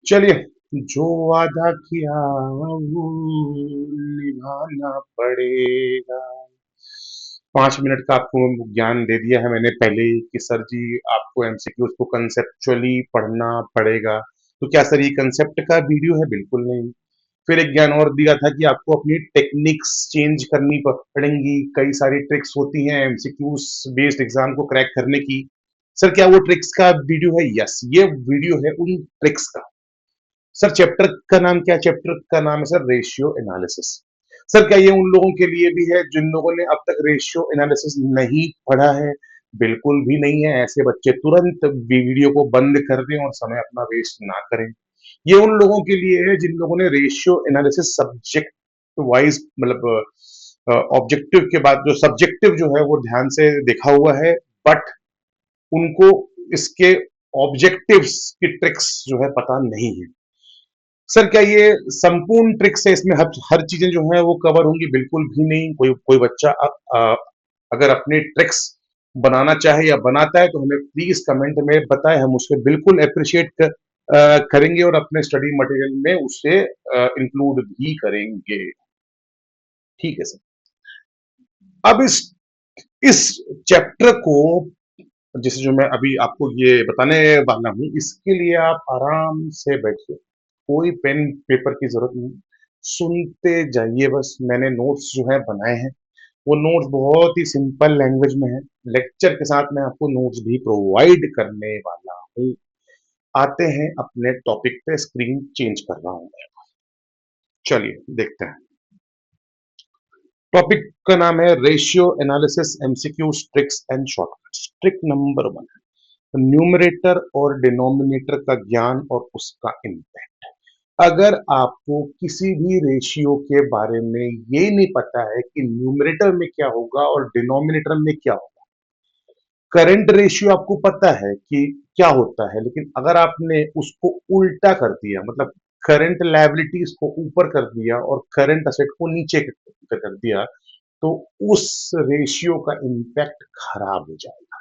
चलिए, जो वादा किया वो निभाना पड़ेगा। 5 मिनट का आपको ज्ञान दे दिया है मैंने पहले ही कि सर जी आपको एमसीक्यूज को कंसेप्चुअली पढ़ना पड़ेगा। तो क्या सर ये कंसेप्ट का वीडियो है? बिल्कुल नहीं। फिर एक ज्ञान और दिया था कि आपको अपनी टेक्निक्स चेंज करनी पड़ेंगी। कई सारी ट्रिक्स होती हैं एमसीक्यूज बेस्ड एग्जाम को क्रैक करने की। सर क्या वो ट्रिक्स का वीडियो है? यस, ये वीडियो है उन ट्रिक्स का। सर चैप्टर का नाम क्या है? चैप्टर का नाम है सर रेशियो एनालिसिस। सर क्या ये उन लोगों के लिए भी है जिन लोगों ने अब तक रेशियो एनालिसिस नहीं पढ़ा है? बिल्कुल भी नहीं है। ऐसे बच्चे तुरंत वीडियो को बंद कर दें और समय अपना वेस्ट ना करें। ये उन लोगों के लिए है जिन लोगों ने रेशियो एनालिसिस सब्जेक्ट वाइज मतलब ऑब्जेक्टिव के बाद जो सब्जेक्टिव जो है वो ध्यान से देखा हुआ है, बट उनको इसके ऑब्जेक्टिव्स की ट्रिक्स जो है पता नहीं है। सर क्या ये संपूर्ण ट्रिक्स है, इसमें हर चीजें जो है वो कवर होंगी? बिल्कुल भी नहीं। कोई कोई बच्चा अगर अपनी ट्रिक्स बनाना चाहे या बनाता है तो हमें प्लीज कमेंट में बताएं, हम उसके बिल्कुल अप्रिशिएट करेंगे और अपने स्टडी मटेरियल में उसे इंक्लूड भी करेंगे। ठीक है सर। अब इस चैप्टर को जैसे जो मैं अभी आपको ये बताने वाला हूँ, इसके लिए आप आराम से बैठिए। कोई पेन पेपर की जरूरत नहीं। सुनते जाइए बस। मैंने नोट्स जो है बनाए हैं। वो नोट्स बहुत ही सिंपल लैंग्वेज में है। लेक्चर के साथ मैं आपको नोट्स भी प्रोवाइड करने वाला हूँ। आते हैं अपने टॉपिक पे। स्क्रीन चेंज कर रहा हूँ। चलिए देखते हैं। टॉपिक का नाम है ratio analysis MCQ tricks and shortcuts. Trick number 1, numerator और डिनोमिनेटर का ज्ञान और उसका इम्पैक्ट। अगर आपको किसी भी रेशियो के बारे में ये नहीं पता है कि न्यूमरेटर में क्या होगा और डिनोमिनेटर में क्या होगा, करंट रेशियो आपको पता है कि क्या होता है, लेकिन अगर आपने उसको उल्टा कर दिया, मतलब करंट लायबिलिटीज को ऊपर कर दिया और करंट असेट को नीचे कर दिया, तो उस रेशियो का इम्पैक्ट खराब हो जाएगा।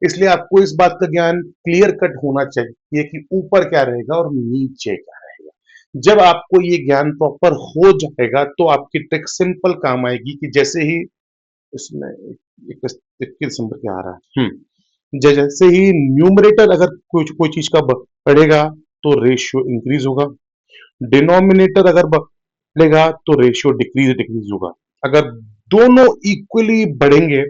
इसलिए आपको इस बात का ज्ञान क्लियर कट होना चाहिए कि ऊपर क्या रहेगा और नीचे क्या रहेगा। जब आपको ये ज्ञान प्रॉपर हो जाएगा तो आपकी ट्रिक सिंपल काम आएगी कि जैसे ही इसमें 21 दिसंबर क्या आ रहा है, जैसे ही न्यूमरेटर अगर कोई कोई चीज का बढ़ेगा तो रेशियो इंक्रीज होगा। डिनोमिनेटर अगर बढ़ेगा तो रेशियो डिक्रीज डिक्रीज होगा। अगर दोनों इक्वली बढ़ेंगे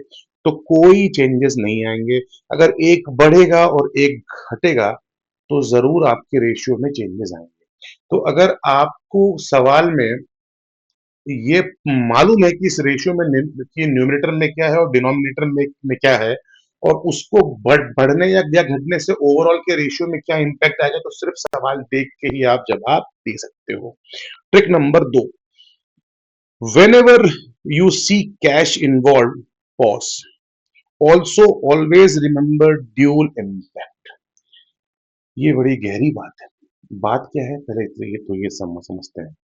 तो कोई चेंजेस नहीं आएंगे। अगर एक बढ़ेगा और एक घटेगा तो जरूर आपके रेशियो में चेंजेस आएंगे। तो अगर आपको सवाल में ये मालूम है कि इस रेशियो में कि न्यूमरेटर में क्या है और डिनोमिनेटर में क्या है, और उसको बढ़ने या घटने से ओवरऑल के रेशियो में क्या इंपैक्ट आएगा, तो सिर्फ सवाल देख के ही आप जवाब दे सकते हो। Trick number 2, whenever you see cash involved, pause. Also always remember dual impact. ये बड़ी गहरी बात है। बात क्या है पहले तो ये समझते हैं।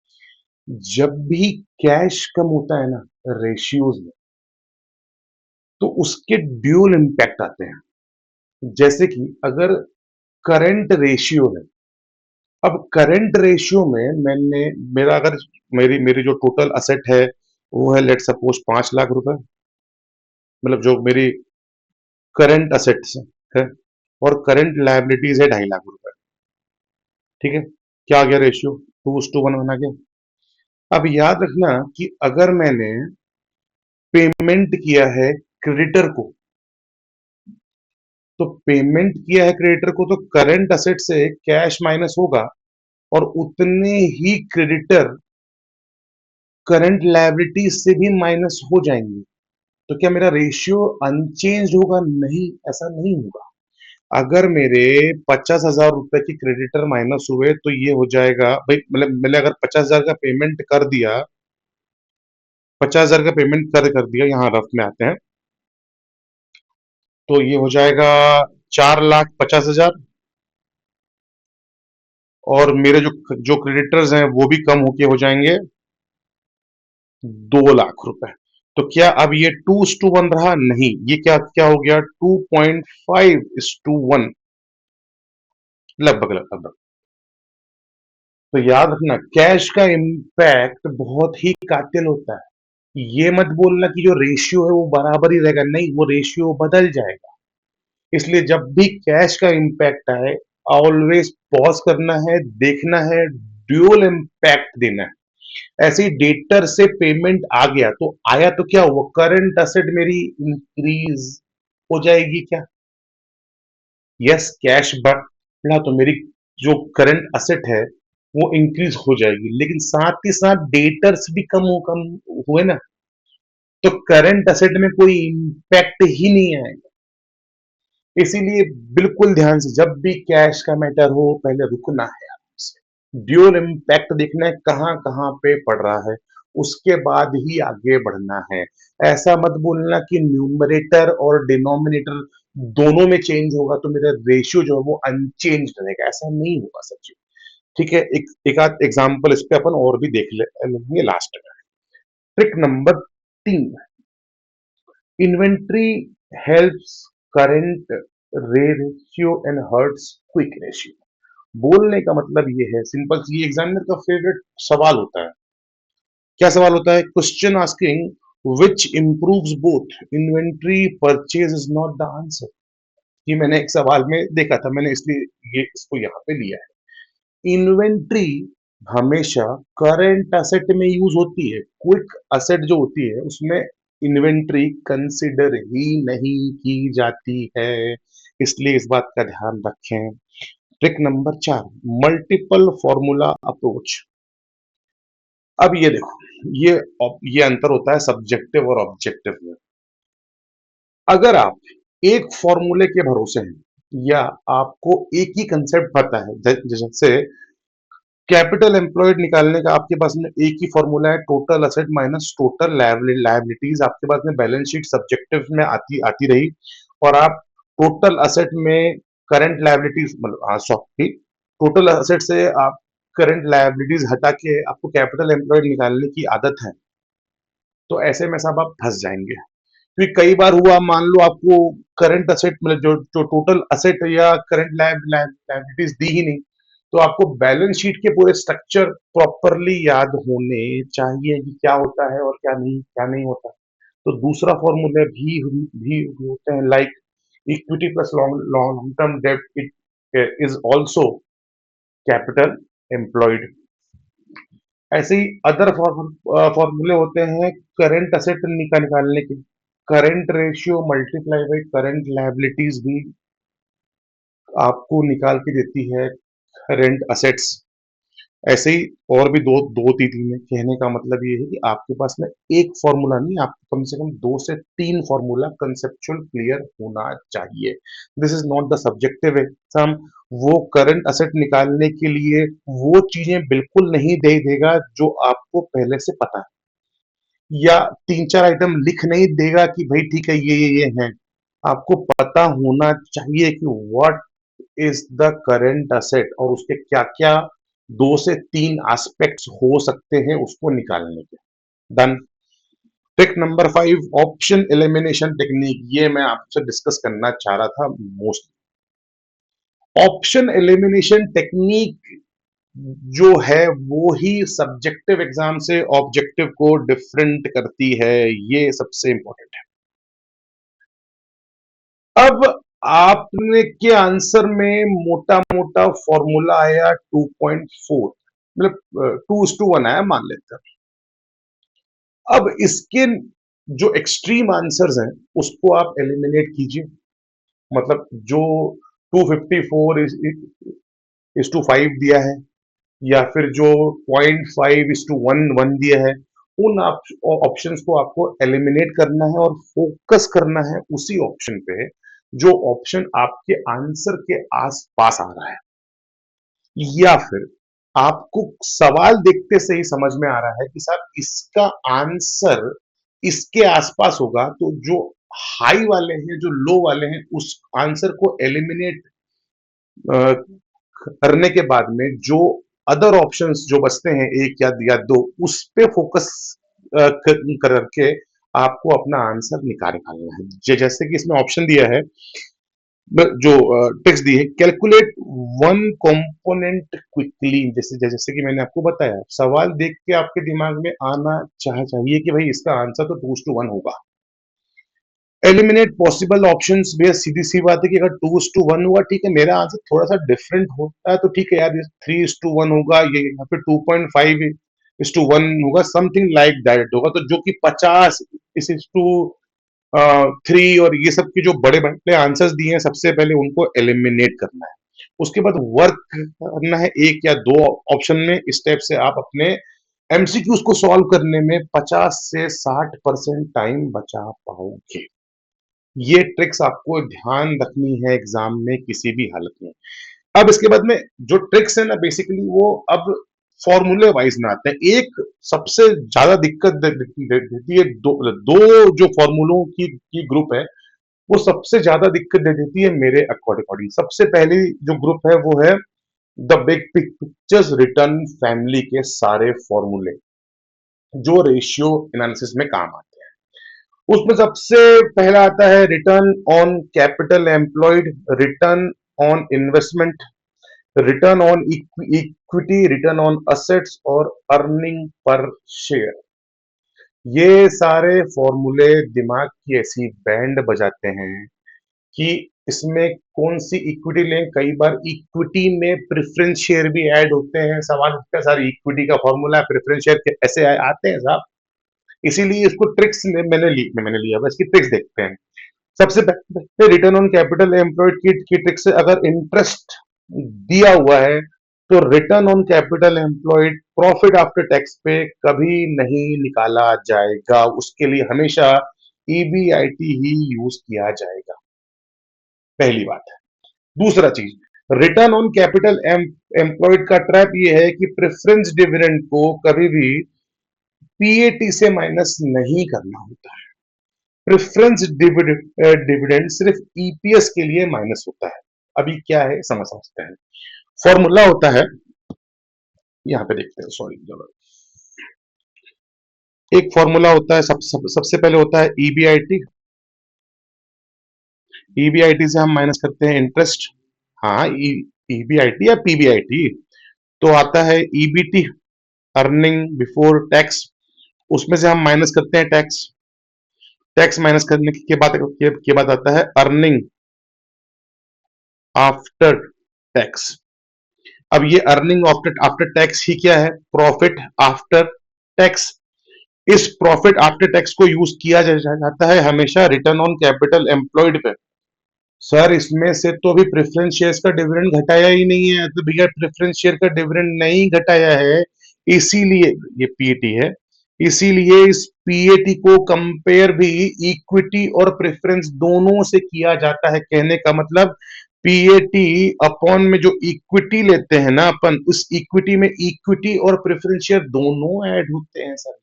जब भी कैश कम होता है ना रेशियोज में, तो उसके ड्यूल इम्पैक्ट आते हैं। जैसे कि अगर करंट रेशियो है, अब करंट रेशियो में मैंने मेरा अगर मेरी मेरी जो टोटल असेट है वो है लेट सपोज 5 लाख रुपए, मतलब जो मेरी करंट असेट्स है, और करंट लायबिलिटीज है 2.5 लाख रुपए। ठीक है, क्या आ गया रेशियो? 2:1 बना गया। अब याद रखना कि अगर मैंने पेमेंट किया है क्रेडिटर को, तो पेमेंट किया है क्रेडिटर को तो करंट असेट से कैश माइनस होगा और उतने ही क्रेडिटर करंट लायबिलिटीज से भी माइनस हो जाएंगे। तो क्या मेरा रेशियो अनचेंज होगा? नहीं, ऐसा नहीं होगा। अगर मेरे 50,000 रुपए की क्रेडिटर माइनस हुए तो ये हो जाएगा भाई, मतलब मैंने अगर 50,000 का पेमेंट कर दिया, 50,000 का पेमेंट कर दिया, यहाँ रफ में आते हैं, तो ये हो जाएगा 4,50,000। और मेरे जो जो क्रेडिटर्स हैं वो भी कम होके हो जाएंगे 2 लाख रुपए। तो क्या अब ये 2:1 रहा? नहीं, ये क्या क्या हो गया? 2.5:1, लगभग लगभग। तो याद रखना कैश का इम्पैक्ट बहुत ही कातिल होता है। ये मत बोलना कि जो रेशियो है वो बराबर ही रहेगा, नहीं, वो रेशियो बदल जाएगा। इसलिए जब भी कैश का इम्पैक्ट आए, ऑलवेज पॉज करना है, देखना है, ड्यूअल इम्पैक्ट देना है। ऐसे ही डेटर से पेमेंट आ गया तो आया तो क्या हुआ, करंट असेट मेरी इंक्रीज हो जाएगी क्या? यस, कैश बढ़ा तो मेरी जो करंट असेट है वो इंक्रीज हो जाएगी, लेकिन साथ ही साथ डेटर्स भी कम हुए ना, तो करंट असेट में कोई इंपैक्ट ही नहीं आएगा। इसीलिए बिल्कुल ध्यान से जब भी कैश का मैटर हो पहले रुकना है आपसे, ड्यूअल इम्पैक्ट देखना है कहाँ कहाँ पे पड़ रहा है, उसके बाद ही आगे बढ़ना है। ऐसा मत बोलना कि न्यूमरेटर और डिनोमिनेटर दोनों में चेंज होगा तो मेरा रेशियो जो है वो अनचेंज रहेगा, ऐसा नहीं होगा सचिन। ठीक है, एक आध एग्जाम्पल इस पे अपन और भी देख लेंगे लास्ट में। Trick number 3, inventory helps current ratio and hurts quick ratio. बोलने का मतलब ये है सिंपल सी, ये एग्जामिनर का फेवरेट सवाल होता है। क्या सवाल होता है? Question asking which improves both inventory purchase is not the answer. ये मैंने एक सवाल में देखा था, मैंने इसलिए ये इसको यहाँ पे लिया है। इन्वेंट्री हमेशा करंट असेट में यूज होती है, क्विक असेट जो होती है उसमें इन्वेंट्री कंसिडर ही नहीं की जाती है, इसलिए इस बात का ध्यान रखें। Trick number 4, multiple formula approach. अब ये देखो, ये अंतर होता है सब्जेक्टिव और ऑब्जेक्टिव में। अगर आप एक फॉर्मूले के भरोसे हैं या आपको एक ही कंसेप्ट पता है, जैसे कैपिटल एम्प्लॉयड निकालने का आपके पास में एक ही फॉर्मूला है, total asset minus total liabilities, आपके पास में बैलेंस शीट सब्जेक्टिव में आती आती रही, और आप टोटल असेट में करंट लायबिलिटीज मतलब सॉरी, टोटल असेट से आप करंट लायबिलिटीज हटा के आपको कैपिटल एम्प्लॉयड निकालने की आदत है, तो ऐसे में साहब आप फंस जाएंगे। क्योंकि कई बार हुआ, मान लो आपको करंट असेट मतलब जो टोटल असेट या करंट लायबिलिटीज दी ही नहीं, तो आपको बैलेंस शीट के पूरे स्ट्रक्चर प्रॉपरली याद होने चाहिए कि क्या होता है और क्या नहीं होता। तो दूसरा फॉर्मूला भी होते हैं, like equity plus long long term debt, it is also capital employed. ऐसे ही अदर फॉर्मूले होते हैं करंट असेट निकालने के, current ratio multiply by current liabilities भी आपको निकाल के देती है करंट असेट्स। ऐसे ही और भी दो दो तीन है, कहने का मतलब ये है कि आपके पास में एक फॉर्मूला नहीं, आपको कम से कम 2 से 3 फॉर्मूला कंसेप्चुअल क्लियर होना चाहिए। This is not the subjective exam, वो करंट असेट निकालने के लिए वो चीजें बिल्कुल नहीं दे देगा जो आपको पहले से पता है, या 3-4 आइटम लिख नहीं देगा कि भाई ठीक है ये हैं। आपको पता होना चाहिए कि what is the current asset और उसके क्या क्या 2 से 3 एस्पेक्ट्स हो सकते हैं उसको निकालने के। Done. Trick number 5, option elimination technique, ये मैं आपसे डिस्कस करना चाह रहा था मोस्ट। ऑप्शन एलिमिनेशन टेक्निक जो है वो ही सब्जेक्टिव एग्जाम से ऑब्जेक्टिव को डिफरेंट करती है, ये सबसे इंपॉर्टेंट है। अब आपने के आंसर में मोटा मोटा फॉर्मूला आया 2.4, मतलब 2:1 आया मान लेते हैं। अब इसके जो एक्सट्रीम आंसर्स हैं उसको आप एलिमिनेट कीजिए, मतलब जो 254 इज टू 5 दिया है, या फिर जो 0.5:1 दिया है, उन ऑप्शंस को आपको एलिमिनेट करना है और फोकस करना है उसी ऑप्शन पे जो ऑप्शन आपके आंसर के आसपास आ रहा है, या फिर आपको सवाल देखते से ही समझ में आ रहा है कि साहब इसका आंसर इसके आसपास होगा, तो जो हाई वाले हैं जो लो वाले हैं उस आंसर को एलिमिनेट करने के बाद में जो अदर ऑप्शंस जो बचते हैं, एक या दो, उस पे फोकस करके आपको अपना आंसर निकालना है। जैसे कि इसमें ऑप्शन दिया है जो टेक्स्ट दी है, कैलकुलेट वन कंपोनेंट क्विकली, जैसे जैसे कि मैंने आपको बताया, सवाल देख के आपके दिमाग में आना चाहिए कि भाई इसका आंसर तो 2:1 होगा। एलिमिनेट पॉसिबल ऑप्शंस, भैया सीधी सी बात है कि अगर 2:1 हुआ ठीक है, मेरा आंसर थोड़ा सा डिफरेंट होता है तो ठीक है यार, 3:1 होगा, ये यहाँ पे 2.5:1 होगा, समथिंग लाइक दैट होगा, तो जो कि 50 इस टू 3 और ये सब के जो बड़े बड़े आंसर्स दिए हैं, सबसे पहले उनको एलिमिनेट करना है। उसके बाद वर्क करना है एक या दो ऑप्शन में। इस टाइप से आप अपने एमसीक्यूज को सॉल्व करने में 50 से 60% टाइम बचा पाओगे। ये ट्रिक्स आपको ध्यान रखनी है एग्जाम में किसी भी हालत में। अब इसके बाद में जो ट्रिक्स है ना, बेसिकली वो अब फॉर्मूले वाइज में आते हैं। एक सबसे ज्यादा दिक्कत देती है, दो जो फॉर्मूलों की ग्रुप है, वो सबसे ज्यादा दिक्कत दे देती है मेरे अकॉर्डिंग। सबसे पहली जो ग्रुप है वो है the big pictures return family के सारे फॉर्मूले, जो रेशियो एनालिसिस में काम आते हैं। उसमें सबसे पहला आता है return on capital employed, return on investment, return on equity, return on assets और अर्निंग पर शेयर। ये सारे फॉर्मूले दिमाग की ऐसी बैंड बजाते हैं कि इसमें कौन सी इक्विटी लें। कई बार इक्विटी में प्रेफरेंस शेयर भी ऐड होते हैं। सवाल उठता है सर इक्विटी का फॉर्मूला प्रेफरेंस शेयर ऐसे आते हैं साहब। इसीलिए इसको ट्रिक्स में मैंने लिया, बस इसकी ट्रिक्स देखते हैं। सबसे पहले रिटर्न ऑन कैपिटल एम्प्लॉयड की ट्रिक से, अगर इंटरेस्ट दिया हुआ है तो return on capital employed profit after tax पे कभी नहीं निकाला जाएगा, उसके लिए हमेशा ईबीआईटी ही यूज किया जाएगा। पहली बात है। दूसरा चीज, रिटर्न ऑन कैपिटल एम्प्लॉयड का ट्रैप ये है कि प्रेफरेंस डिविडेंड को कभी भी पीएटी से माइनस नहीं करना होता है। प्रेफरेंस डिविडेंड सिर्फ ईपीएस के लिए माइनस होता है। अभी क्या है समझते हैं। फॉर्मूला होता है, यहाँ पे देखते हैं, सॉरी, एक फॉर्मूला होता है, सबसे पहले होता है ईबीआईटी। ईबीआईटी से हम माइनस करते हैं इंटरेस्ट। हाँ, ईबीआईटी या पीबीआईटी। तो आता है ईबीटी, अर्निंग बिफोर टैक्स। उसमें से हम माइनस करते हैं टैक्स। टैक्स माइनस करने के बाद आता है अर्निंग आफ्टर टैक्स। अब ये अर्निंग आफ्टर आफ्टर टैक्स ही क्या है? Profit after tax. इस प्रॉफिट आफ्टर टैक्स को यूज किया जाता है हमेशा रिटर्न ऑन कैपिटल एम्प्लॉयड पे। सर इसमें से तो अभी प्रेफरेंस शेयर्स का डिविडेंड घटाया ही नहीं है, तो भैया प्रेफरेंस शेयर का डिविडेंड नहीं घटाया है, इसीलिए ये पीएटी है। इसीलिए इस पीएटी को कंपेयर भी इक्विटी और प्रेफरेंस दोनों से किया जाता है। कहने का मतलब पीएटी अपॉन में जो इक्विटी लेते हैं ना अपन, उस इक्विटी में इक्विटी और प्रेफरेंस शेयर दोनों ऐड होते हैं सर।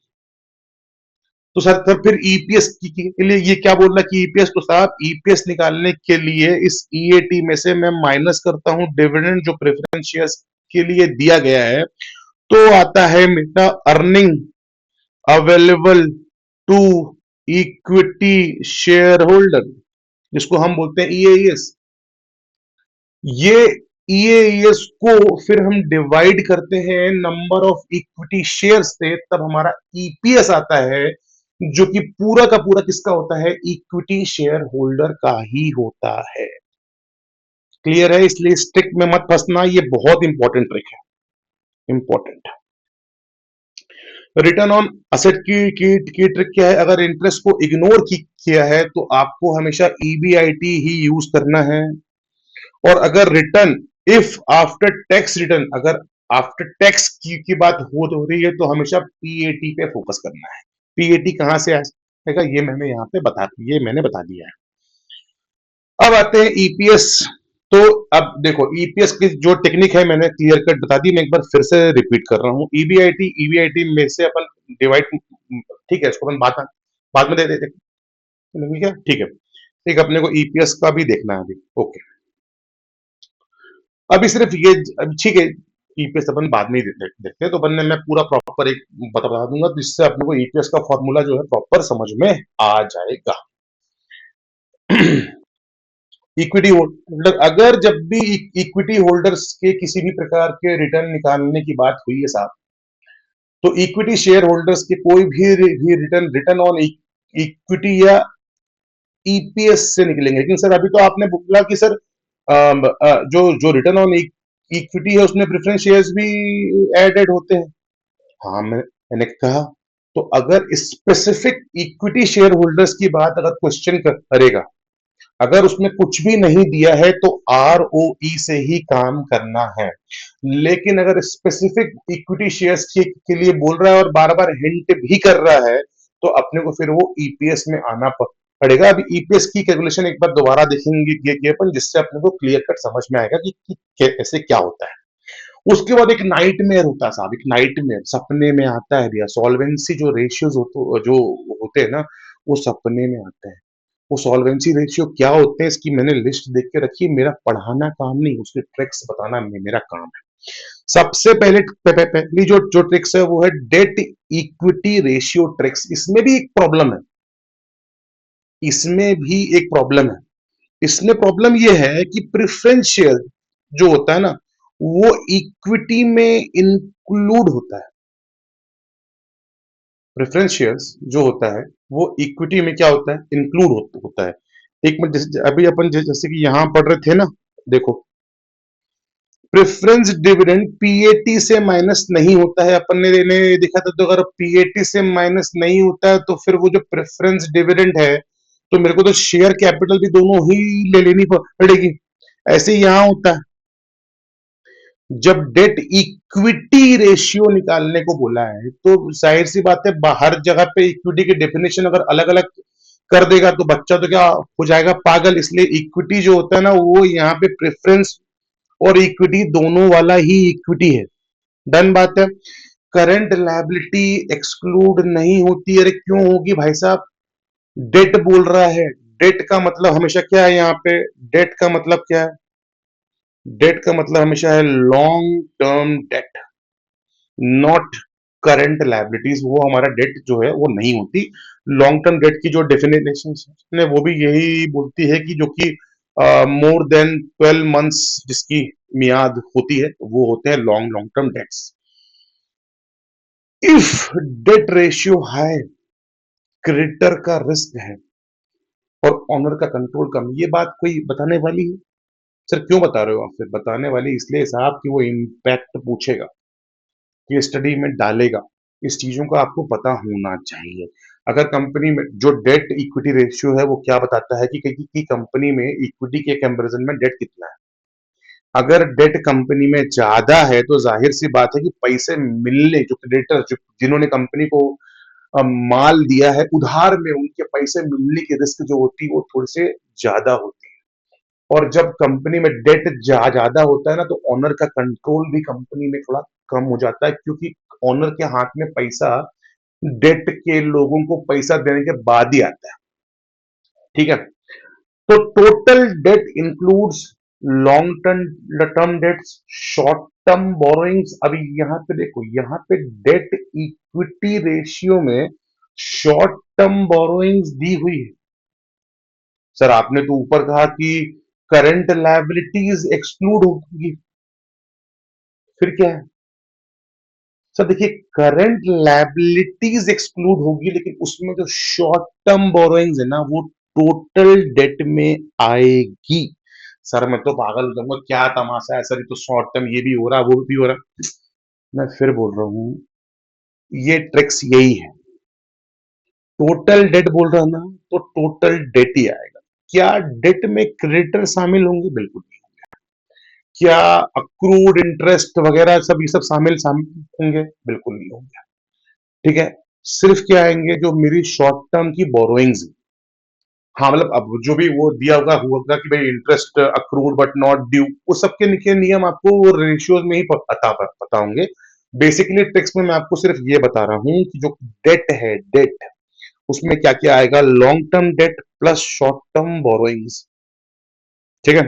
तो सर फिर ईपीएस के लिए ये क्या बोल रहा है कि ईपीएस, तो साहब ईपीएस निकालने के लिए इस ईएटी में से मैं माइनस करता हूं डिविडेंड जो प्रेफरेंस शेयर्स के लिए दिया गया है, तो आता है मेरा earning available to equity share holder, जिसको हम बोलते हैं ईएईएस। ये ईएईएस को फिर हम डिवाइड करते हैं नंबर ऑफ इक्विटी शेयर से, तब हमारा ईपीएस आता है, जो कि पूरा का पूरा किसका होता है? इक्विटी शेयर होल्डर का ही होता है। क्लियर है? इसलिए इस ट्रिक में मत फंसना, ये बहुत इंपॉर्टेंट ट्रिक है, इंपॉर्टेंट। रिटर्न ऑन असेट की ट्रिक क्या है? अगर इंटरेस्ट को इग्नोर किया है तो आपको हमेशा ईबीआईटी ही यूज करना है। और अगर return if after tax return, अगर आफ्टर टैक्स की बात हो रही है तो हमेशा पीएटी पे फोकस करना है। पीएटी कहां से आएगा ये मैंने यहाँ पे मैंने बता दिया है। अब आते हैं ईपीएस। तो अब देखो ईपीएस की जो टेक्निक है मैंने क्लियर कट बता दी, मैं एक बार फिर से रिपीट कर रहा हूँ। ईबीआईटी में से अपन डिवाइड, ठीक है, इसको अपन बाद में दे देते, ठीक है, ठीक है। एक अपने को ईपीएस का भी देखना है अभी, ओके। अभी सिर्फ ये, ठीक है, ईपीएस अपन बाद में ही देखते हैं, तो अपन ने मैं पूरा प्रॉपर एक बता दूंगा जिससे अपने को ईपीएस का फॉर्मूला जो है प्रॉपर समझ में आ जाएगा। इक्विटी होल्डर, अगर जब भी इक्विटी होल्डर्स के किसी भी प्रकार के रिटर्न निकालने की बात हुई है साहब, तो इक्विटी शेयर होल्डर्स के कोई भी रिटर्न रिटर्न ऑन इक्विटी या ईपीएस से निकलेंगे। लेकिन सर अभी तो आपने बोला कि सर जो जो रिटर्न ऑन इक्विटी है उसमें प्रेफरेंस शेयर्स भी एडेड होते हैं। हाँ, मैंने कहा तो अगर स्पेसिफिक इक्विटी शेयर होल्डर्स की बात अगर क्वेश्चन करेगा, अगर उसमें कुछ भी नहीं दिया है तो आर ओ ई से ही काम करना है। लेकिन अगर स्पेसिफिक इक्विटी शेयर्स के लिए बोल रहा है और बार बार हिंट भी कर रहा है, तो अपने को फिर वो ईपीएस में आना पड़ेगा। अभी ईपीएस की कैलकुलेशन एक बार दोबारा देखेंगे ये अपन, जिससे अपने को क्लियर कट समझ में आएगा कि ऐसे क्या होता है। उसके बाद एक नाइटमेयर होता है साहब, एक नाइटमेयर सपने में आता है भैया। सॉल्वेंसी जो रेशियोज जो होते हैं ना, वो सपने में आते हैं। वो सॉल्वेंसी रेशियो क्या होते हैं इसकी मैंने लिस्ट देख के रखी है। मेरा पढ़ाना काम नहीं, उसके ट्रिक्स बताना मेरा काम है। सबसे पहली जो जो ट्रिक्स है वो है डेट इक्विटी रेशियो ट्रिक्स। इसमें भी एक प्रॉब्लम है, इसमें भी एक प्रॉब्लम है। इसमें प्रॉब्लम ये है कि प्रेफरेंस शेयर जो होता है ना, वो इक्विटी में इंक्लूड होता है। प्रेफरेंस शेयर्स जो होता है वो इक्विटी में क्या होता है, इंक्लूड होता है। एक मिनट, अभी अपन जैसे कि यहां पढ़ रहे थे ना, देखो प्रेफरेंस डिविडेंड पीएटी से माइनस नहीं होता है। अपन ने देखा था, तो अगर पीएटी से माइनस नहीं होता है तो फिर वो जो प्रेफरेंस डिविडेंड है, तो मेरे को तो शेयर कैपिटल भी दोनों ही ले लेनी पड़ेगी। ऐसे ही यहां होता है, जब डेट इक्विटी रेशियो निकालने को बोला है तो जाहिर सी बात है, हर जगह पे इक्विटी की डेफिनेशन अगर अलग अलग कर देगा तो बच्चा तो क्या हो जाएगा, पागल। इसलिए इक्विटी जो होता है ना, वो यहाँ पे प्रेफरेंस और इक्विटी दोनों वाला ही इक्विटी है। डन बात है। करंट लायबिलिटी एक्सक्लूड नहीं होती। अरे क्यों होगी भाई साहब, डेट बोल रहा है। डेट का मतलब हमेशा क्या है यहाँ पे, डेट का मतलब क्या है, डेट का मतलब हमेशा है long term debt, not current liabilities. वो हमारा डेट जो है वो नहीं होती। लॉन्ग टर्म डेट की जो डेफिनेशन है वो भी यही बोलती है कि जो कि मोर देन 12 मंथ्स जिसकी मियाद होती है, वो होते हैं long long term debts. If debt ratio high, creditor का रिस्क है और ऑनर का कंट्रोल कम। ये बात कोई बताने वाली है? सर क्यों बता रहे हो आप? फिर बताने वाली इसलिए साहब कि वो इम्पैक्ट पूछेगा, कि स्टडी में डालेगा। इस चीजों का आपको पता होना चाहिए। अगर कंपनी में जो डेट इक्विटी रेशियो है वो क्या बताता है कि कंपनी में इक्विटी के कंपैरिजन में डेट कितना है। अगर डेट कंपनी में ज्यादा है तो जाहिर सी बात है कि पैसे मिलने, जो क्रेडिटर जिन्होंने कंपनी को माल दिया है उधार में, उनके पैसे मिलने की रिस्क जो होती है वो थोड़ी से ज्यादा होती है। और जब कंपनी में डेट ज्यादा होता है ना, तो ओनर का कंट्रोल भी कंपनी में थोड़ा कम हो जाता है, क्योंकि ओनर के हाथ में पैसा डेट के लोगों को पैसा देने के बाद ही आता है। ठीक है, तो total date includes long term term debts, short term borrowings. अभी यहां पे देखो, यहां पे डेट इक्विटी रेशियो में शॉर्ट टर्म बोरोइंग्स दी हुई है। सर आपने तो ऊपर कहा कि करंट लायबिलिटीज एक्सक्लूड होगी, फिर क्या है? सर देखिए, करंट लायबिलिटीज एक्सक्लूड होगी, लेकिन उसमें जो शॉर्ट टर्म बोरोइंग्स है ना, वो टोटल डेट में आएगी। सर मैं तो पागल हो जाऊंगा, क्या तमाशा है सर, ये तो शॉर्ट टर्म ये भी हो रहा है वो भी हो रहा है। मैं फिर बोल रहा हूँ, ये ट्रिक्स यही है। टोटल डेट बोल रहा ना, तो टोटल डेट ही आएगा। क्या डेट में क्रेडिटर शामिल होंगे? बिल्कुल नहीं। क्या अक्रूड इंटरेस्ट वगैरह सब ये सब शामिल होंगे? बिल्कुल नहीं होंगे। ठीक है, सिर्फ क्या आएंगे, जो मेरी शॉर्ट टर्म की बोरोइंग्स। हाँ मतलब अब जो भी वो दिया होगा होगा कि भाई interest accrued but not due, वो सबके निके नियम आपको वो रेशियोज में ही पता होंगे। बेसिकली ट्रिक्स में मैं आपको सिर्फ ये बता रहा हूँ कि जो डेट है, डेट उसमें क्या क्या आएगा, long term debt plus short term borrowings. ठीक है,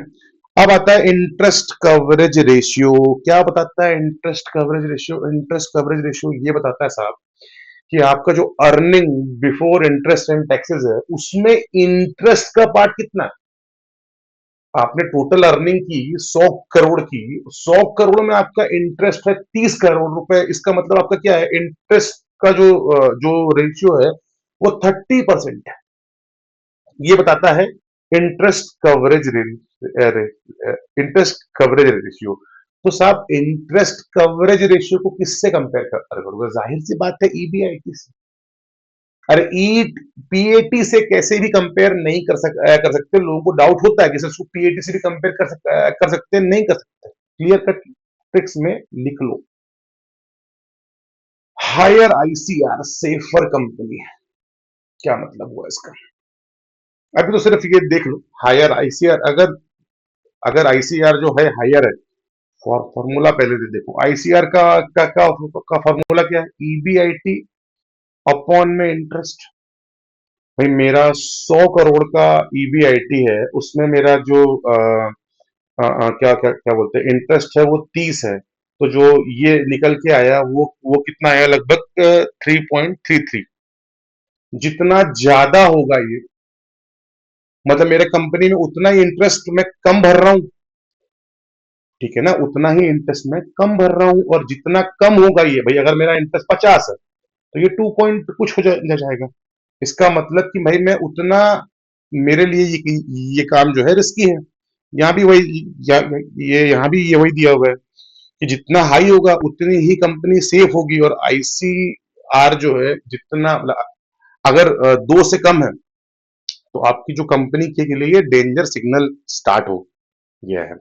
अब आता है इंटरेस्ट कवरेज रेशियो। क्या बताता है interest coverage ratio? Interest coverage ratio ये बताता है साहब कि आपका जो earning before interest and taxes है, उसमें इंटरेस्ट का पार्ट कितना है। आपने टोटल अर्निंग की 100 करोड़ की, 100 करोड़ में आपका इंटरेस्ट है 30 करोड़ रुपए, इसका मतलब आपका क्या है, इंटरेस्ट का जो रेशियो है वो 30% है। ये बताता है interest coverage interest coverage ratio. तो साहब इंटरेस्ट कवरेज रेशियो को किससे कंपेयर करोगे? जाहिर सी बात है ईबीआईटी से। अरे ई पीएटी से कैसे भी कंपेयर नहीं कर सकते। लोगों को डाउट होता है कि सर इसको पीएटी से भी कंपेयर कर सकते हैं, नहीं कर सकते। क्लियर कट ट्रिक्स में लिख लो। हायर आईसीआर सेफर कंपनी, क्या मतलब हुआ इसका? अभी तो सिर्फ ये देख लो, हायर आईसीआर, अगर अगर आईसीआर जो है हायर है, फॉर्मूला पहले से देखो। आईसीआर का फॉर्मूला क्या है? ईबीआईटी अपॉन में इंटरेस्ट। भाई मेरा 100 करोड़ का ईबीआईटी है, उसमें मेरा जो क्या क्या क्या बोलते हैं इंटरेस्ट है वो 30 है। तो जो ये निकल के आया वो कितना आया? लगभग 3.33। जितना ज्यादा होगा ये, मतलब मेरे कंपनी में उतना ही इंटरेस्ट मैं कम भर रहा हूं। ठीक है ना, उतना ही इंटरेस्ट मैं कम भर रहा हूं, और जितना कम होगा ये, भाई अगर मेरा इंटरेस्ट 50 है तो ये 2 पॉइंट कुछ जाएगा। इसका मतलब कि भाई मैं उतना, मेरे लिए ये काम जो है रिस्की है। यहाँ भी वही ये यहाँ भी ये वही दिया हुआ है कि जितना हाई होगा उतनी ही कंपनी सेफ होगी, और आईसीआर जो है जितना मतलब अगर 2 से कम है तो आपकी जो कंपनी के लिए ये डेंजर सिग्नल स्टार्ट हो गया है।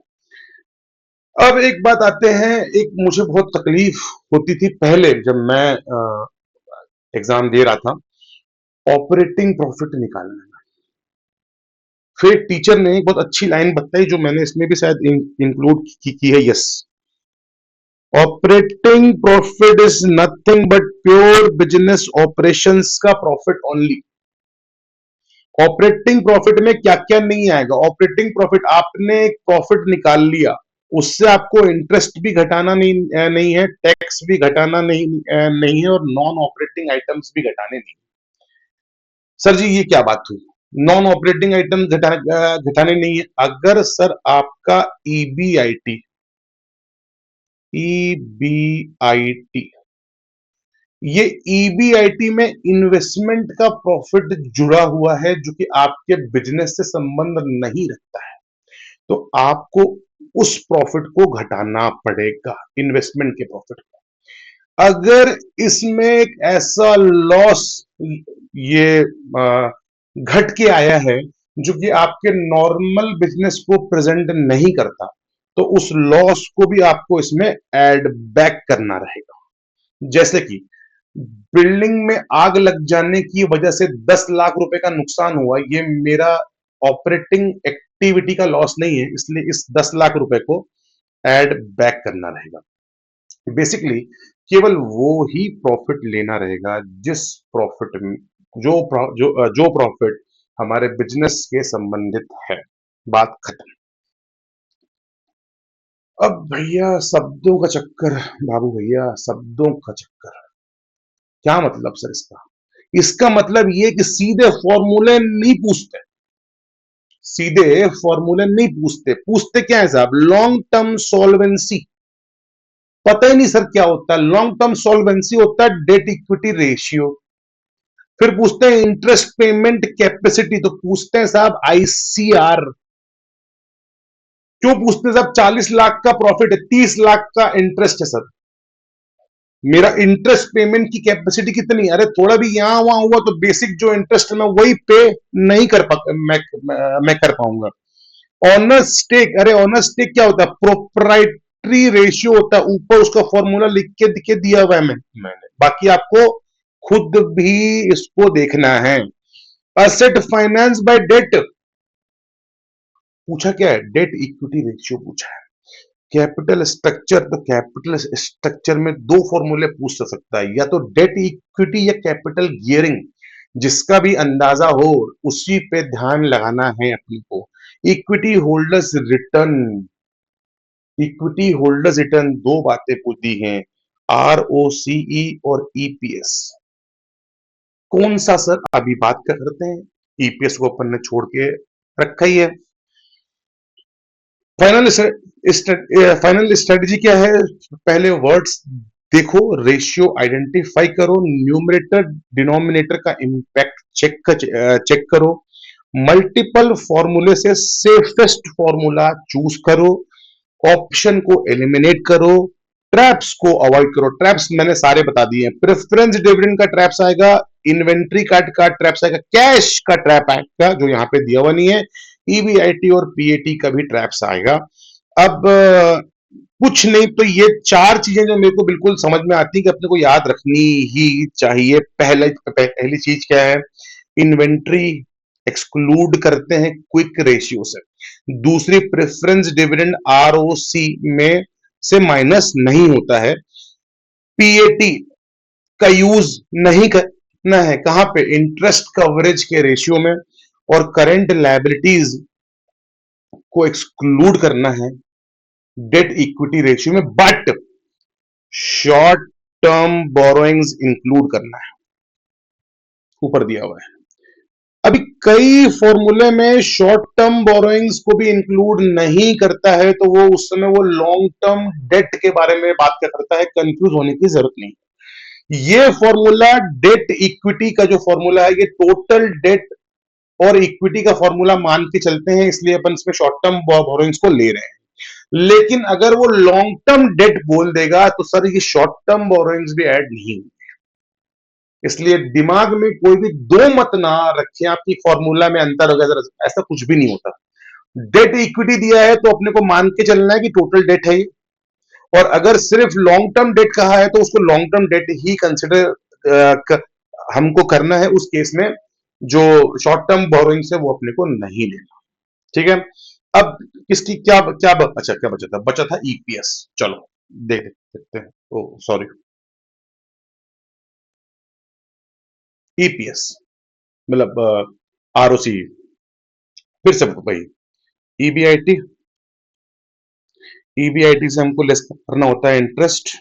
अब एक बात आते हैं, एक मुझे बहुत तकलीफ होती थी पहले जब मैं एग्जाम दे रहा था, ऑपरेटिंग प्रॉफिट निकालने में। फिर एक टीचर ने एक बहुत अच्छी लाइन बताई जो मैंने इसमें भी शायद इंक्लूड की है। Yes, operating profit is nothing but pure business operations का प्रॉफिट ओनली। ऑपरेटिंग प्रॉफिट में क्या क्या नहीं आएगा? ऑपरेटिंग प्रॉफिट, आपने एक प्रॉफिट निकाल लिया, उससे आपको इंटरेस्ट भी घटाना नहीं है, टैक्स भी घटाना नहीं है, और नॉन ऑपरेटिंग आइटम्स भी घटाने नहीं। सर जी ये क्या बात हुई? नॉन ऑपरेटिंग आइटम घटाने नहीं है। अगर सर आपका ईबीआईटी ईबीआईटी ये ईबीआईटी में इन्वेस्टमेंट का प्रॉफिट जुड़ा हुआ है जो कि आपके बिजनेस से संबंध नहीं रखता है, तो आपको उस प्रॉफिट को घटाना पड़ेगा, इन्वेस्टमेंट के प्रॉफिट को। अगर इसमें एक ऐसा लॉस ये घट के आया है जो कि आपके नॉर्मल बिजनेस को प्रेजेंट नहीं करता, तो उस लॉस को भी आपको इसमें ऐड बैक करना रहेगा। जैसे कि बिल्डिंग में आग लग जाने की वजह से 10 लाख रुपए का नुकसान हुआ, ये मेरा ऑपरेटिंग एक्टिविटी का लॉस नहीं है, इसलिए इस 10 लाख रुपए को ऐड बैक करना रहेगा। बेसिकली केवल वो ही प्रॉफिट लेना रहेगा जिस प्रॉफिट में जो प्रॉफिट हमारे बिजनेस के संबंधित है। बात खत्म। अब भैया शब्दों का चक्कर, बाबू भैया शब्दों का चक्कर, क्या मतलब सर इसका? इसका मतलब ये कि सीधे फॉर्मूले नहीं पूछते, सीधे फॉर्मूले नहीं पूछते। पूछते क्या है साहब? Long term solvency. पता ही नहीं सर क्या होता है लॉन्ग टर्म सॉल्वेंसी? होता है डेट इक्विटी रेशियो। फिर पूछते हैं इंटरेस्ट पेमेंट कैपेसिटी, तो पूछते हैं साहब आईसीआर। क्यों पूछते हैं साहब? 40 लाख का प्रॉफिट है, 30 लाख का इंटरेस्ट है सर, मेरा इंटरेस्ट पेमेंट की कैपेसिटी कितनी? अरे थोड़ा भी यहां वहां हुआ तो बेसिक जो इंटरेस्ट है मैं वही पे नहीं कर पा मैं कर पाऊंगा। ऑनर स्टेक, अरे ऑनर स्टेक क्या होता है? प्रोप्राइटरी रेशियो होता है, ऊपर उसका फॉर्मूला लिख के दिया हुआ है मैंने, बाकी आपको खुद भी इसको देखना है। असेट फाइनेंस बाय डेट पूछा, क्या है? डेट इक्विटी रेशियो पूछा है। कैपिटल स्ट्रक्चर, तो कैपिटल स्ट्रक्चर में दो फॉर्मूले पूछ सकता है, या तो डेट इक्विटी या कैपिटल गियरिंग। जिसका भी अंदाजा हो उसी पे ध्यान लगाना है अपने को। Equity holders return, equity holders return दो बातें पूछी हैं, आरओसीई और ईपीएस। कौन सा सर? अभी बात करते हैं। ईपीएस को अपन ने छोड़ के रखा ही है। फाइनल फाइनल स्ट्रेटजी क्या है? पहले वर्ड्स देखो, रेशियो आइडेंटिफाई करो, न्यूमरेटर डिनोमिनेटर का इम्पैक्ट चेक करो, मल्टीपल फॉर्मूले से सेफेस्ट फॉर्मूला चूज करो, ऑप्शन को एलिमिनेट करो, ट्रैप्स को अवॉइड करो। ट्रैप्स मैंने सारे बता दिए हैं। प्रेफरेंस डिविडेंड का ट्रैप्स आएगा, इन्वेंट्री का ट्रैप्स आएगा, कैश का ट्रैप आएगा जो यहां पे दिया हुआ नहीं है, ईबीआईटी और पीएटी का भी ट्रैप्स आएगा। अब कुछ नहीं तो ये चार चीजें जो मेरे को बिल्कुल समझ में आती है कि अपने को याद रखनी ही चाहिए। पहली चीज क्या है? इन्वेंट्री एक्सक्लूड करते हैं क्विक रेशियो से। दूसरी, प्रेफरेंस डिविडेंड आरओसी में से माइनस नहीं होता है। पीएटी का यूज नहीं करना है, कहां पे? इंटरेस्ट कवरेज के रेशियो में। और करंट लायबिलिटीज को एक्सक्लूड करना है डेट इक्विटी रेशियो में, but short term borrowings include करना है, ऊपर दिया हुआ है। अभी कई फॉर्मूले में शॉर्ट टर्म बोरोइंग्स को भी इंक्लूड नहीं करता है, तो वो उस समय वो लॉन्ग टर्म डेट के बारे में बात करता है। कंफ्यूज होने की जरूरत नहीं। ये फॉर्मूला डेट इक्विटी का जो फॉर्मूला है, ये टोटल डेट और इक्विटी का फॉर्मूला मान के चलते हैं, इसलिए अपन इसमें शॉर्ट टर्म बोरोइंग्स को ले रहे हैं। लेकिन अगर वो लॉन्ग टर्म डेट बोल देगा तो सर ये शॉर्ट टर्म बोरोइंग्स भी ऐड नहीं। इसलिए दिमाग में कोई भी दो मत ना रखें आपकी फॉर्मूला में अंतर होगा, ऐसा कुछ भी नहीं होता। डेट इक्विटी दिया है तो अपने को मान के चलना है कि टोटल डेट है, और अगर सिर्फ लॉन्ग टर्म डेट कहा है तो उसको लॉन्ग टर्म डेट ही कंसिडर हमको करना है। उस केस में जो शॉर्ट टर्म बोरोइंग्स है वो अपने को नहीं लेना। ठीक है। अब इसकी क्या बचा था ईपीएस। चलो देख देखते हैं। ओ सॉरी, ईपीएस मतलब आरओसी। फिर से भाई, ईबीआईटी, ईबीआईटी से हमको लेस करना होता है इंटरेस्ट,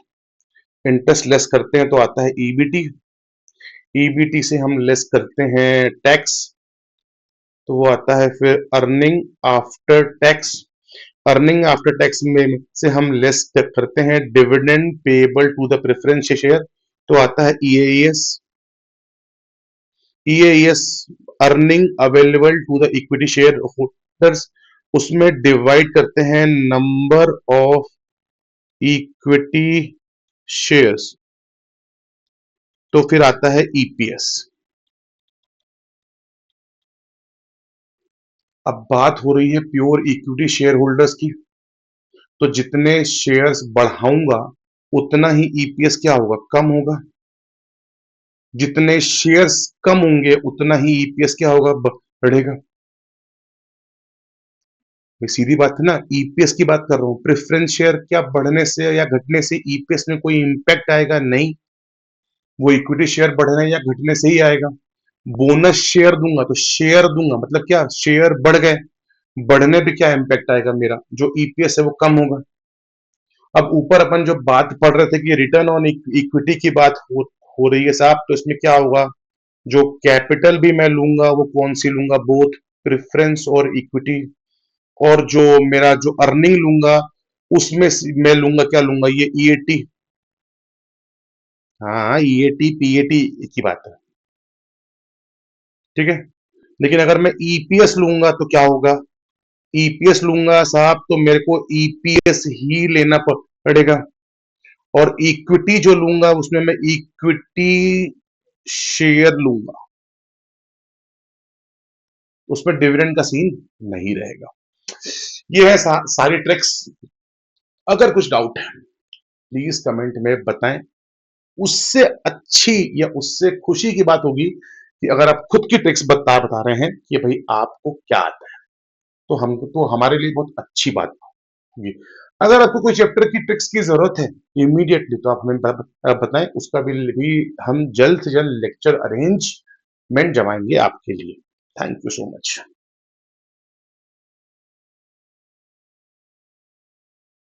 इंटरेस्ट लेस करते हैं तो आता है ईबीटी, ईबीटी से हम लेस करते हैं टैक्स, तो वो आता है फिर earning after tax, earning after tax में से हम लेस करते हैं dividend payable to the preference share, तो आता है EAES, EAES earning available to the equity share holders, उसमें डिवाइड करते हैं नंबर ऑफ इक्विटी शेयर्स, तो फिर आता है ईपीएस। अब बात हो रही है प्योर इक्विटी शेयर होल्डर्स की, तो जितने शेयर्स बढ़ाऊंगा उतना ही ईपीएस क्या होगा? कम होगा। जितने शेयर्स कम होंगे उतना ही ईपीएस क्या होगा? बढ़ेगा। ये सीधी बात है ना, ईपीएस की बात कर रहा हूं। प्रेफरेंस शेयर क्या बढ़ने से या घटने से ईपीएस में कोई इंपैक्ट आएगा? नहीं, वो इक्विटी शेयर बढ़ने या घटने से ही आएगा। बोनस शेयर दूंगा तो शेयर दूंगा मतलब क्या? शेयर बढ़ गए, बढ़ने पे क्या इंपैक्ट आएगा? मेरा जो ईपीएस है वो कम होगा। अब ऊपर अपन जो बात पढ़ रहे थे कि रिटर्न ऑन इक्विटी की बात हो रही है साहब, तो इसमें क्या होगा? जो कैपिटल भी मैं लूंगा वो कौन सी लूंगा? बोथ प्रेफरेंस और इक्विटी। और जो मेरा जो अर्निंग लूंगा उसमें मैं लूंगा क्या लूंगा? ये ईएटी। हाँ, ईएटी पीएटी की बात है। ठीक है। लेकिन अगर मैं ईपीएस लूंगा तो क्या होगा? ईपीएस लूंगा साहब तो मेरे को ईपीएस ही लेना पड़ेगा, और इक्विटी जो लूंगा उसमें मैं इक्विटी शेयर लूंगा, उसमें डिविडेंड का सीन नहीं रहेगा। ये है सारी ट्रिक्स। अगर कुछ डाउट है प्लीज कमेंट में बताएं। उससे अच्छी या उससे खुशी की बात होगी कि अगर आप खुद की ट्रिक्स बता रहे हैं कि भाई आपको क्या आता है, तो हमको तो हमारे लिए बहुत अच्छी बात होगी। अगर आपको कोई चैप्टर की ट्रिक्स की जरूरत है इमीडिएटली तो आप हमें बताएं, उसका भी हम जल्द से जल्द लेक्चर अरेंजमेंट जमाएंगे आपके लिए। Thank you so much.